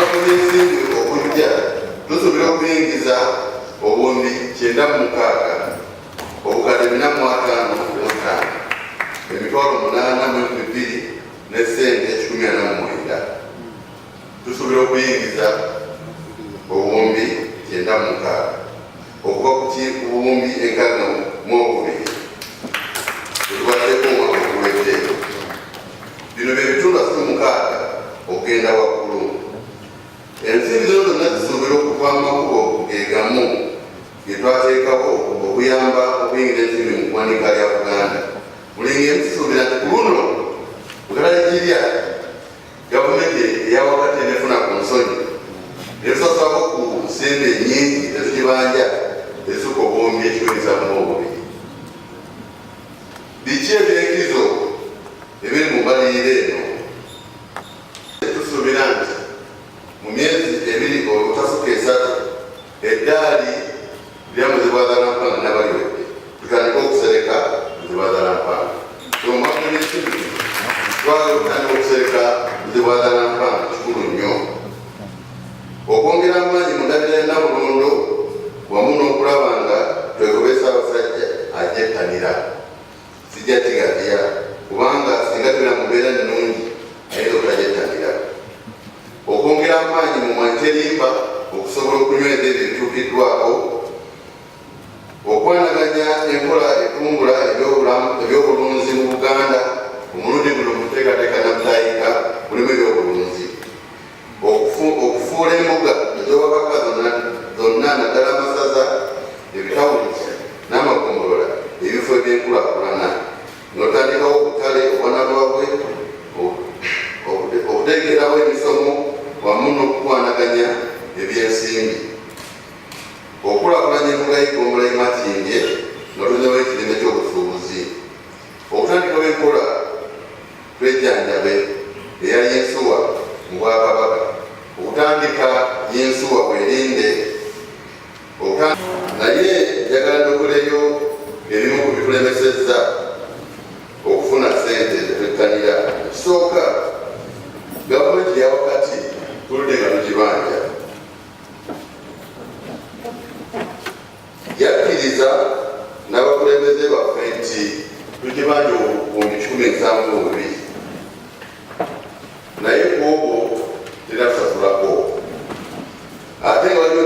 ensimbi okujja tusobola okuyingiza obuwumbi 96 obukadde 455 emitwalo 8 ne ssente 149 tusobola okuyingiza obuwumbi 96 okuva ku buwumbi 62 tubaddeko omwaka oguwedde. Bino bye bitundu 6 okugenda waggulu. Ensimbi zino zonna zisobola okuva mu makubo gegamu ge twateekawo okuyamba okuyingira ensimbi mu ggwanika lya Buganda. Buli ngeri tusuubira nti ku luno Bugalajirya gavumenti eya wakati enefuna ku nsonyi netusasulako ku nsimbi ennyingi ezigibanja ezisuka obuwumbi 152. Biki ebyekizo ebiri mu mbalirira eno? Tusuubira nti mu myezi 2 obutasuka 3 eddaali lyamuzibwazalampanga nabaliwedde tutandika okusereka muzibwazalampanga. Omwaka gw'ekibiri twagala okutandika okusereka muzibwazalampanga kikulu nnyo. Okwongera amaanyi mu ndabira ya Namulondo wamu n'okulaba nga twegobesa abasajja ajettanira sijja kigatya kubanga singa tula mu mbeera nnungi ayinza obutajettanira. Okwongera amaanyi mu Mwanterimba okusobola okunyweza ebyo ebituukiddwako. Okwanaganya enkola ekungula ebyobulunzi mu Buganda omulundi guno mu kuteekateeka Nabutayika mulimu ebyobulunzi. Okufuula embuga ez'obubaka zonna naddala amasaza, ebitawuluzi n'amagombolola ebifo ebyenkulaakulana n'otandikawo obutale obwanalwabwe, okuteekerawo emisomo wamu n'okukwanaganya ebyensimbi. Okulaakulanya embuga y'Igombola y'Matindye n'otunyawo ekirime ky'obusuubuzi. Okutandikawo enkola twejjanjabe eya Yensuwa mu Bwakabaka. Okutandika Yensuwa Bwerinde. Naye njagala ndogoleyo ebimu ku bitulemesezza okufuna ssente zetwettanira. Ekisooka, gavumenti ya wakati tuludde nga tukibanja yakkiriza n'abakulembeze baffe nti tukibanja obuwumbi 172 naye ku obwo terasasulako ate nga waliwo